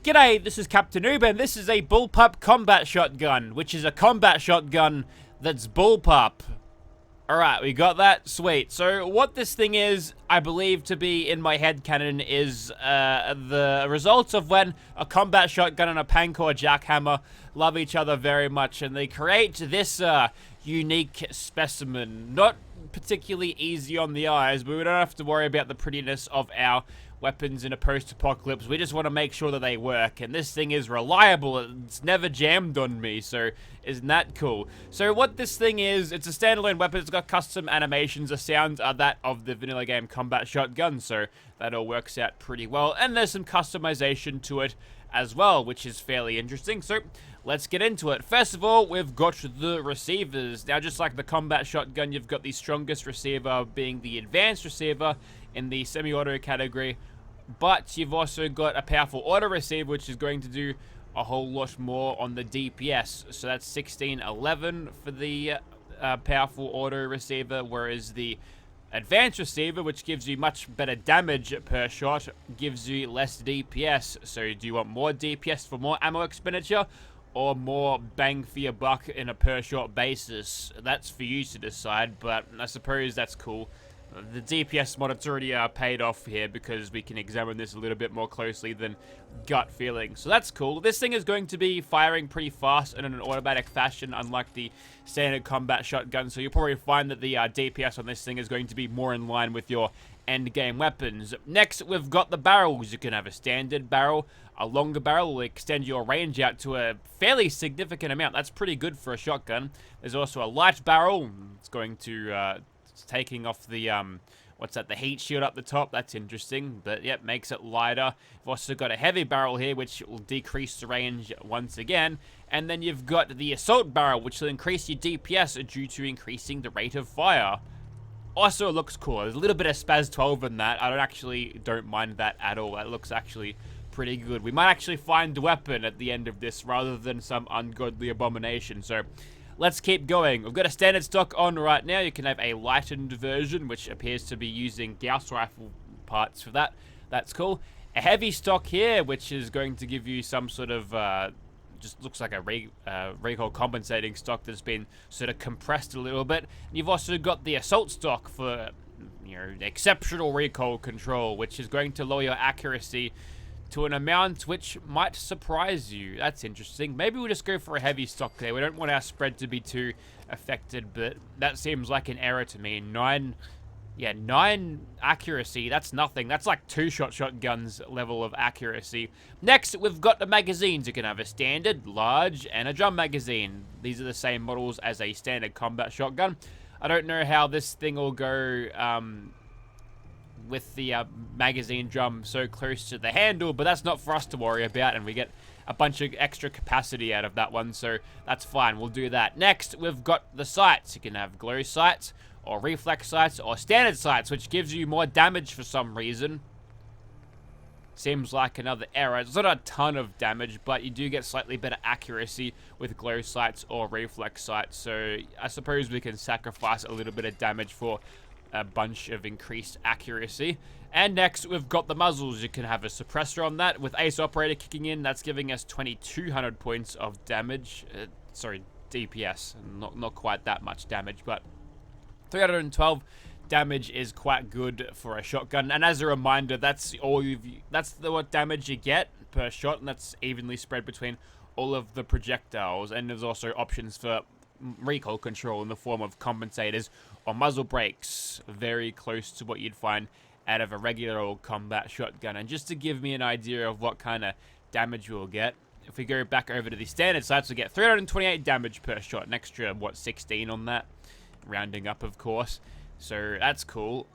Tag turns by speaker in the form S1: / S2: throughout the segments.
S1: G'day, this is Captainoob, and this is a Bullpup combat shotgun, which is a combat shotgun that's Bullpup. Alright, we got that? Sweet. So, what this thing is, I believe to be in my headcanon, is the result of when a combat shotgun and a Pancor jackhammer love each other very much, and they create this unique specimen. Not particularly easy on the eyes, but we don't have to worry about the prettiness of our weapons in a post-apocalypse. We just want to make sure that they work, and this thing is reliable. It's never jammed on me, so isn't that cool? So what this thing is, it's a standalone weapon. It's got custom animations. The sounds are that of the vanilla game combat shotgun, so that all works out pretty well, and there's some customization to it as well, which is fairly interesting. So let's get into it. First of all, we've got the receivers. Now, just like the combat shotgun, you've got the strongest receiver being the advanced receiver in the semi-auto category, but you've also got a powerful auto receiver, which is going to do a whole lot more on the DPS. So that's 1611 for the powerful auto receiver, whereas the advanced receiver, which gives you much better damage per shot, gives you less DPS. So do you want more DPS for more ammo expenditure, or more bang for your buck in a per shot basis? That's for you to decide, but I suppose that's cool. The DPS mod, it's already paid off here because we can examine this a little bit more closely than gut feeling. So that's cool. This thing is going to be firing pretty fast and in an automatic fashion, unlike the standard combat shotgun. So you'll probably find that the DPS on this thing is going to be more in line with your end game weapons. Next, we've got the barrels. You can have a standard barrel. A longer barrel will extend your range out to a fairly significant amount. That's pretty good for a shotgun. There's also a light barrel. It's going to it's taking off the, what's that, the heat shield up the top. That's interesting, but yep, makes it lighter. You've also got a heavy barrel here, which will decrease the range once again. And then you've got the assault barrel, which will increase your DPS due to increasing the rate of fire. Also, it looks cool. There's a little bit of Spaz 12 in that. I don't mind that at all. That looks actually pretty good. We might actually find a weapon at the end of this rather than some ungodly abomination. So let's keep going. We've got a standard stock on right now. You can have a lightened version, which appears to be using Gauss rifle parts for that. That's cool. A heavy stock here, which is going to give you some sort of, just looks like a recoil compensating stock that's been sort of compressed a little bit. And you've also got the assault stock for, you know, exceptional recoil control, which is going to lower your accuracy to an amount which might surprise you. That's interesting. Maybe we'll just go for a heavy stock there. We don't want our spread to be too affected, but that seems like an error to me. 9 accuracy, that's nothing. That's like 2-shot shotguns level of accuracy. Next, we've got the magazines. You can have a standard, large, and a drum magazine. These are the same models as a standard combat shotgun. I don't know how this thing will go with the magazine drum so close to the handle, but that's not for us to worry about, and we get a bunch of extra capacity out of that one, so that's fine. We'll do that. Next, we've got the sights. You can have glow sights, or reflex sights, or standard sights, which gives you more damage for some reason. Seems like another error. It's not a ton of damage, but you do get slightly better accuracy with glow sights or reflex sights, so I suppose we can sacrifice a little bit of damage for a bunch of increased accuracy. And next, we've got the muzzles. You can have a suppressor on that. With Ace Operator kicking in, that's giving us 2200 points of damage. Sorry, DPS. Not quite that much damage, but 312 damage is quite good for a shotgun. And as a reminder, that's the damage you get per shot, and that's evenly spread between all of the projectiles. And there's also options for recoil control in the form of compensators or muzzle brakes, very close to what you'd find out of a regular old combat shotgun. And just to give me an idea of what kind of damage we'll get, if we go back over to the standard sights, we'll get 328 damage per shot, an extra, what, 16 on that, rounding up, of course. So that's cool,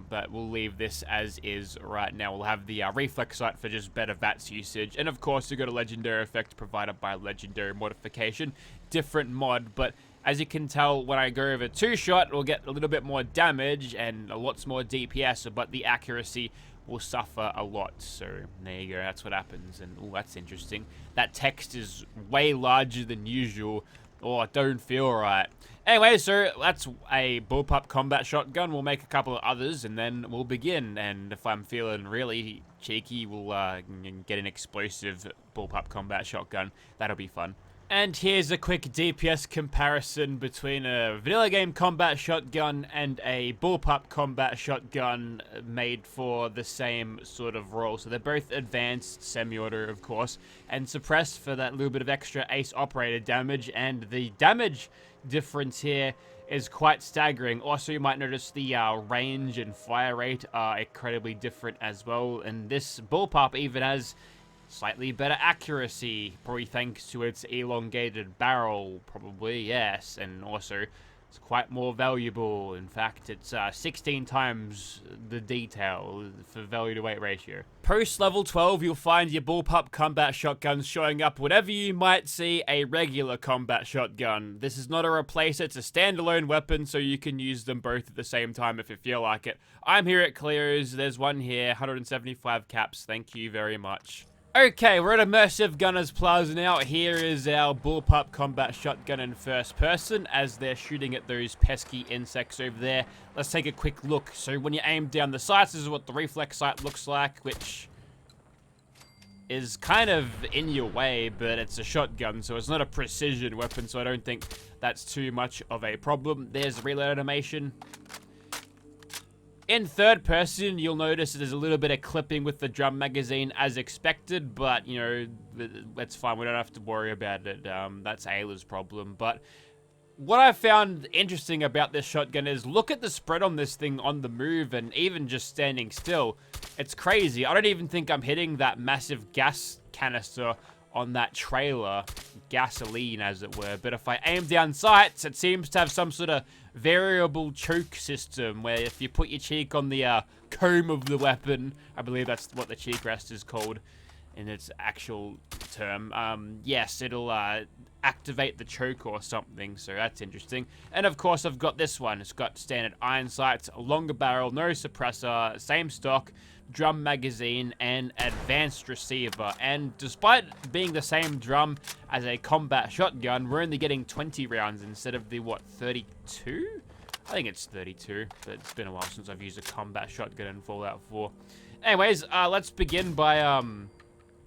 S1: but we'll leave this as is right now. We'll have the reflex sight for just better VATS usage. And of course, we've got a legendary effect provided by legendary modification. Different mod, but as you can tell, when I go over 2-shot, we'll get a little bit more damage and lots more DPS, but the accuracy will suffer a lot. So there you go, that's what happens. And oh, that's interesting. That text is way larger than usual, Oh, don't feel right. Anyway, so that's a Bullpup combat shotgun. We'll make a couple of others, and then we'll begin. And if I'm feeling really cheeky, we'll get an explosive Bullpup combat shotgun. That'll be fun. And here's a quick DPS comparison between a vanilla game combat shotgun and a Bullpup combat shotgun made for the same sort of role. So they're both advanced semi-auto, of course, and suppressed for that little bit of extra ace operator damage. And the damage difference here is quite staggering. Also, you might notice the range and fire rate are incredibly different as well. And this Bullpup even has slightly better accuracy, probably thanks to its elongated barrel, probably, yes. And also, it's quite more valuable. In fact, it's 16 times the detail for value to weight ratio. Post level 12, you'll find your Bullpup combat shotguns showing up whenever you might see a regular combat shotgun. This is not a replacer, it's a standalone weapon, so you can use them both at the same time if you feel like it. I'm here at Cleo's, there's one here, 175 caps, thank you very much. Okay, we're at Immersive Gunners Plaza now. Here is our Bullpup combat shotgun in first person as they're shooting at those pesky insects over there. Let's take a quick look. So when you aim down the sights, this is what the reflex sight looks like, which is kind of in your way, but it's a shotgun, so it's not a precision weapon, so I don't think that's too much of a problem. There's the reload animation. In third person, you'll notice there's a little bit of clipping with the drum magazine as expected, but, you know, that's fine. We don't have to worry about it. That's Ayla's problem. But what I found interesting about this shotgun is look at the spread on this thing on the move and even just standing still. It's crazy. I don't even think I'm hitting that massive gas canister on that trailer, gasoline as it were, but if I aim down sights, it seems to have some sort of variable choke system where if you put your cheek on the comb of the weapon, I believe that's what the cheek rest is called in its actual term, yes, it'll activate the choke or something, so that's interesting. And of course I've got this one. It's got standard iron sights, a longer barrel, no suppressor, same stock, drum magazine, and advanced receiver. And despite being the same drum as a combat shotgun, we're only getting 20 rounds instead of the, what, 32? I think it's 32, but it's been a while since I've used a combat shotgun in Fallout 4. Anyways, let's begin by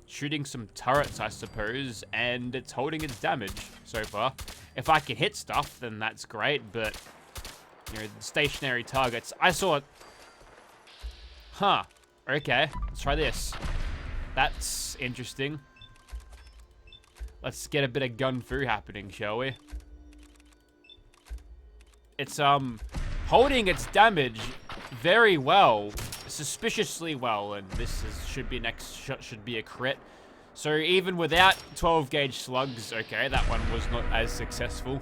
S1: shooting some turrets, I suppose, and it's holding its damage so far. If I can hit stuff, then that's great, but, you know, stationary targets, I saw it. Huh. Okay, let's try this. That's interesting. Let's get a bit of gun fu happening, shall we? It's holding its damage very well, suspiciously well, and this should be next shot should be a crit. So even without 12 gauge slugs, okay, that one was not as successful.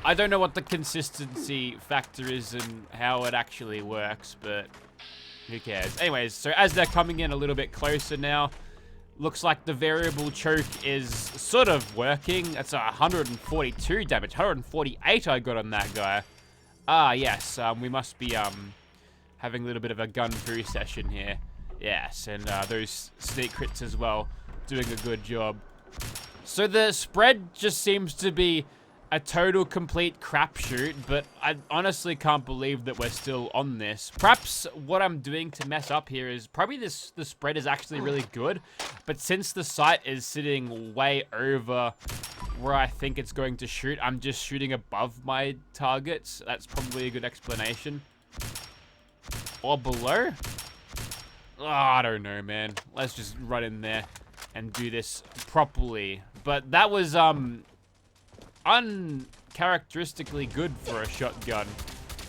S1: I don't know what the consistency factor is and how it actually works, but who cares? Anyways, so as they're coming in a little bit closer now, looks like the variable choke is sort of working. That's 142 damage. 148 I got on that guy. Ah, yes. We must be having a little bit of a gun fu session here. Yes, and those sneak crits as well, doing a good job. So the spread just seems to be a total complete crapshoot, but I honestly can't believe that we're still on this. Perhaps what I'm doing to mess up here is probably the spread is actually really good, but since the sight is sitting way over where I think it's going to shoot, I'm just shooting above my targets. That's probably a good explanation. Or below? Oh, I don't know, man. Let's just run in there and do this properly. But that was, uncharacteristically good for a shotgun.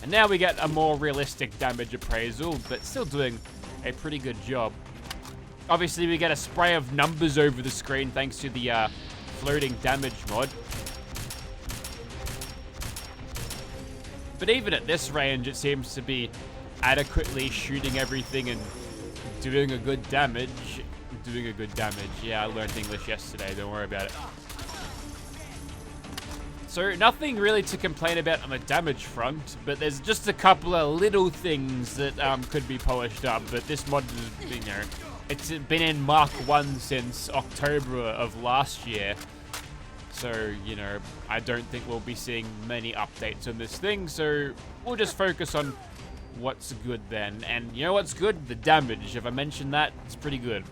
S1: And now we get a more realistic damage appraisal, but still doing a pretty good job. Obviously, we get a spray of numbers over the screen thanks to the floating damage mod. But even at this range, it seems to be adequately shooting everything and doing a good damage. Yeah, I learned English yesterday, don't worry about it. So nothing really to complain about on the damage front, but there's just a couple of little things that could be polished up. But this mod is, you know, it's been in Mark 1 since October of last year. So, you know, I don't think we'll be seeing many updates on this thing, so we'll just focus on what's good then. And you know what's good? The damage. If I mentioned that, it's pretty good.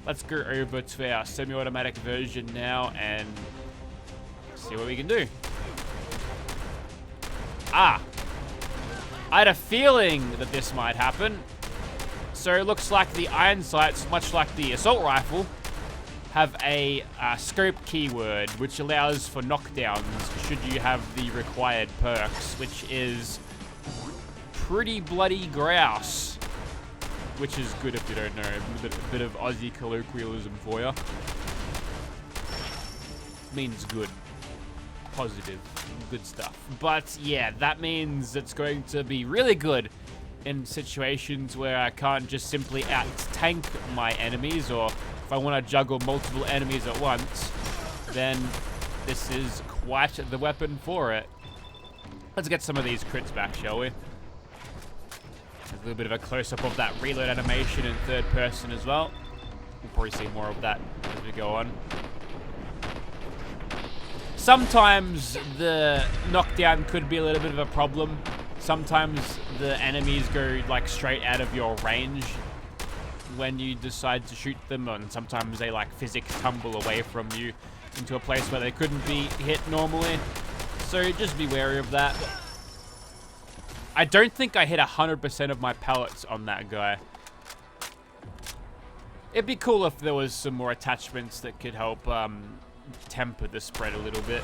S1: Let's go over to our semi-automatic version now and see what we can do. Ah! I had a feeling that this might happen. So it looks like the iron sights, much like the assault rifle, have a scope keyword, which allows for knockdowns should you have the required perks, which is pretty bloody grouse, which is good if you don't know. A bit of Aussie colloquialism for you. Means good. Positive. Good stuff. But yeah, that means it's going to be really good in situations where I can't just simply out-tank my enemies, or if I want to juggle multiple enemies at once, then this is quite the weapon for it. Let's get some of these crits back, shall we? A little bit of a close-up of that reload animation in third person as well. We'll probably see more of that as we go on. Sometimes the knockdown could be a little bit of a problem. Sometimes the enemies go like straight out of your range when you decide to shoot them, and sometimes they like physics tumble away from you into a place where they couldn't be hit normally. So just be wary of that. I don't think I hit 100% of my pellets on that guy. It'd be cool if there was some more attachments that could help temper the spread a little bit,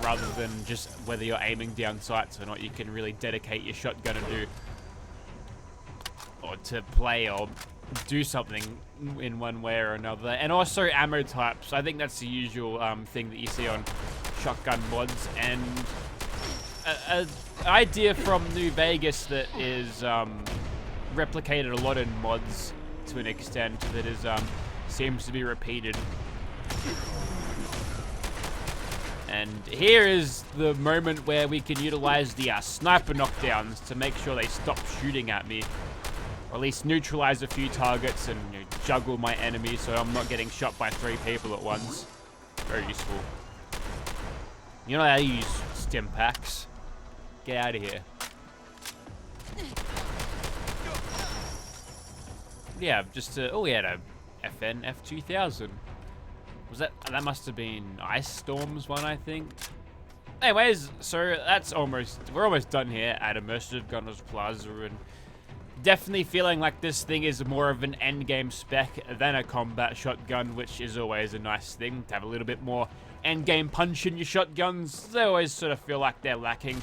S1: rather than just whether you're aiming down sights or not. You can really dedicate your shotgun to do, or to play or do something in one way or another. And also ammo types. I think that's the usual thing that you see on shotgun mods. And an idea from New Vegas that is replicated a lot in mods to an extent that is seems to be repeated. And here is the moment where we can utilize the sniper knockdowns to make sure they stop shooting at me, or at least neutralize a few targets and, you know, juggle my enemies so I'm not getting shot by 3 people at once. Very useful. You know how to use stim packs. Get out of here. Yeah, just oh, we had a FN F2000. Was that must have been Ice Storm's one, I think. Anyways, so that's we're almost done here at Immersive Gunners Plaza, and definitely feeling like this thing is more of an endgame spec than a combat shotgun, which is always a nice thing to have a little bit more endgame punch in your shotguns. They always sort of feel like they're lacking.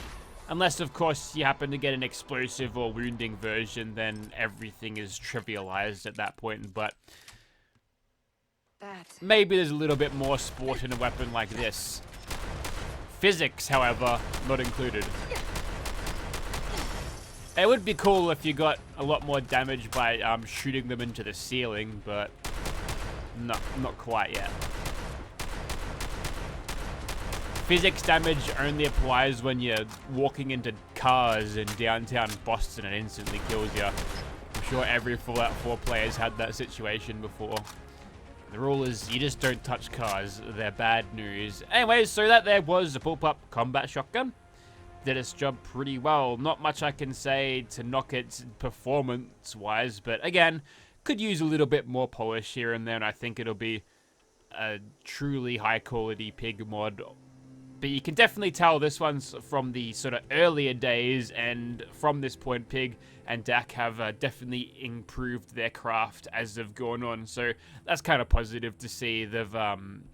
S1: Unless, of course, you happen to get an explosive or wounding version, then everything is trivialized at that point. But maybe there's a little bit more sport in a weapon like this. Physics, however, not included. It would be cool if you got a lot more damage by shooting them into the ceiling, but not quite yet. Physics damage only applies when you're walking into cars in downtown Boston and instantly kills you. I'm sure every Fallout 4 player has had that situation before. The rule is you just don't touch cars. They're bad news. Anyways, so that there was a Bullpup combat shotgun. Did its job pretty well. Not much I can say to knock it performance-wise, but again, could use a little bit more polish here and there, and I think it'll be a truly high-quality pig mod. But you can definitely tell this one's from the sort of earlier days, and from this point, Pig and Dak have definitely improved their craft as they've gone on. So that's kind of positive to see they've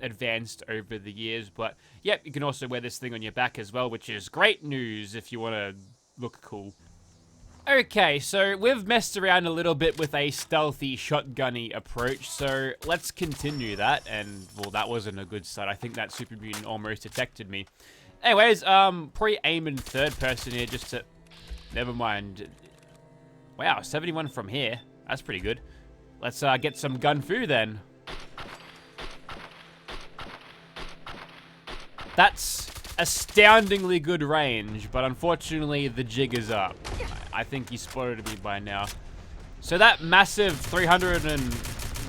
S1: advanced over the years. But yep, you can also wear this thing on your back as well, which is great news if you want to look cool. Okay, so we've messed around a little bit with a stealthy shotgunny approach, so let's continue that. And, well, that wasn't a good start. I think that Super Mutant almost detected me. Anyways, probably aim in third person here just to... Never mind. Wow, 71 from here. That's pretty good. Let's get some gun fu then. That's astoundingly good range, but unfortunately the jig is up. I think he spotted me by now. So that massive 300 and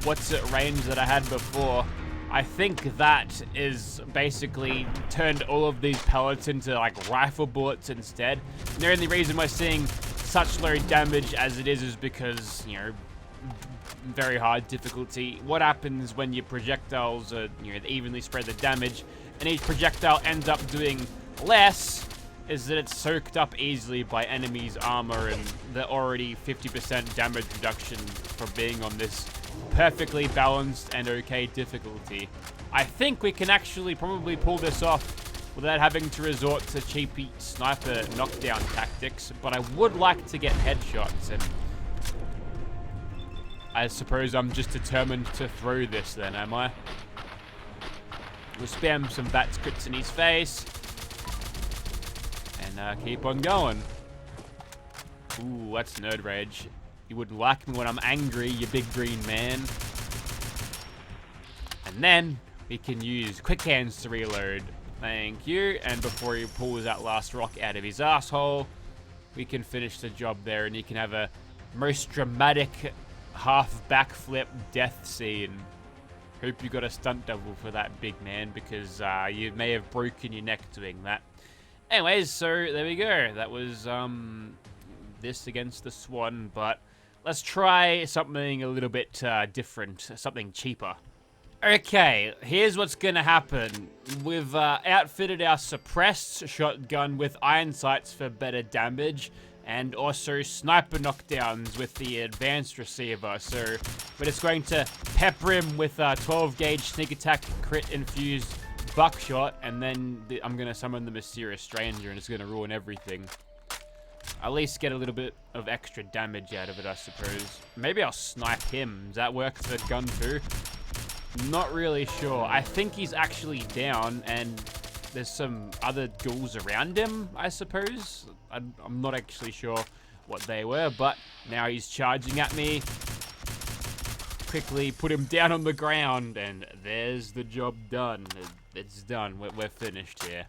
S1: what's it range that I had before I think that is basically turned all of these pellets into like rifle bullets instead. And the only reason we're seeing such low damage as it is because, you know, very hard difficulty. What happens when your projectiles are, you know, evenly spread the damage and each projectile ends up doing less is that it's soaked up easily by enemies' armor and the already 50% damage reduction for being on this perfectly balanced and okay difficulty. I think we can actually probably pull this off without having to resort to cheapy sniper knockdown tactics, but I would like to get headshots, and I suppose I'm just determined to throw this then, am I? We'll spam some bat scripts in his face and keep on going. Ooh, that's nerd rage. You wouldn't like me when I'm angry, you big green man. And then we can use quick hands to reload. Thank you. And before he pulls that last rock out of his asshole, we can finish the job there, and he can have a most dramatic half backflip death scene. Hope you got a stunt double for that, big man, because you may have broken your neck doing that. Anyways, so there we go. That was this against the Swan, but let's try something a little bit different, something cheaper. Okay, here's what's gonna happen. We've outfitted our suppressed shotgun with iron sights for better damage, and also sniper knockdowns with the advanced receiver. So we're just going to pepper him with a 12 gauge sneak attack crit infused buckshot, and then I'm gonna summon the Mysterious Stranger, and it's gonna ruin everything. At least get a little bit of extra damage out of it, I suppose. Maybe I'll snipe him. Does that work for the gun too? Not really sure. I think he's actually down, and there's some other ghouls around him, I suppose. I'm not actually sure what they were, but now he's charging at me. Quickly put him down on the ground, and there's the job done. It's done. We're finished here.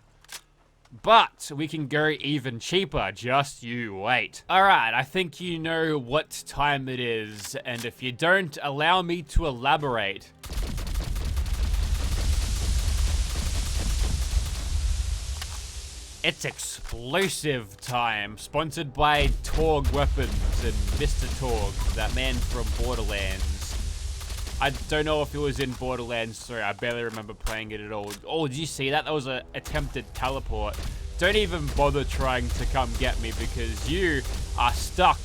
S1: But we can go even cheaper. Just you wait. Alright, I think you know what time it is, and if you don't, allow me to elaborate. It's explosive time, sponsored by Torg Weapons and Mr. Torg, that man from Borderlands. I don't know if it was in Borderlands 3, I barely remember playing it at all. Oh, did you see that? That was an attempted teleport. Don't even bother trying to come get me because you are stuck.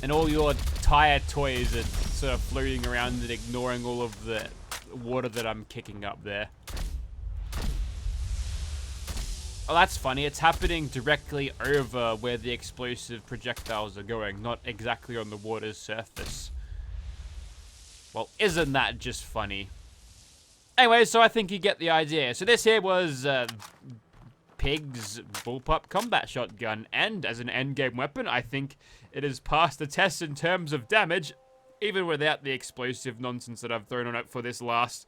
S1: And all your tire toys are sort of floating around and ignoring all of the water that I'm kicking up there. Oh, that's funny. It's happening directly over where the explosive projectiles are going, not exactly on the water's surface. Well, isn't that just funny? Anyway, so I think you get the idea. So this here was Pig's Bullpup combat shotgun, and as an endgame weapon, I think it has passed the test in terms of damage, even without the explosive nonsense that I've thrown on it for this last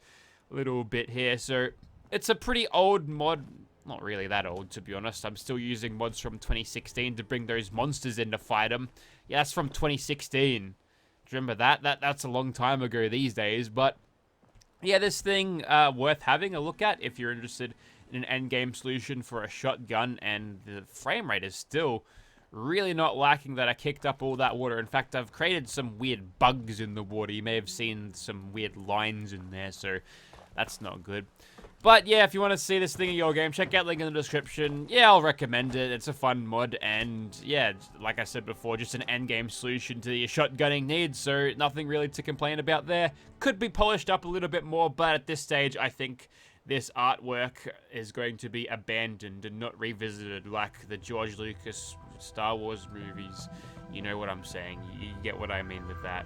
S1: little bit here. So it's a pretty old mod. Not really that old, to be honest. I'm still using mods from 2016 to bring those monsters in to fight them. Yeah, that's from 2016. Do you remember that? That's a long time ago these days. But yeah, this thing worth having a look at if you're interested in an endgame solution for a shotgun. And the frame rate is still really not lacking that I kicked up all that water. In fact, I've created some weird bugs in the water. You may have seen some weird lines in there, so that's not good. But yeah, if you want to see this thing in your game, check out the link in the description. Yeah, I'll recommend it. It's a fun mod, and yeah, like I said before, just an endgame solution to your shotgunning needs, so nothing really to complain about there. Could be polished up a little bit more, but at this stage, I think this artwork is going to be abandoned and not revisited like the George Lucas Star Wars movies. You know what I'm saying. You get what I mean with that.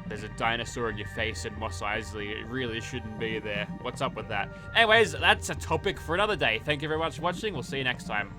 S1: There's a dinosaur in your face in Mos Eisley. It really shouldn't be there. What's up with that? Anyways, that's a topic for another day. Thank you very much for watching. We'll see you next time.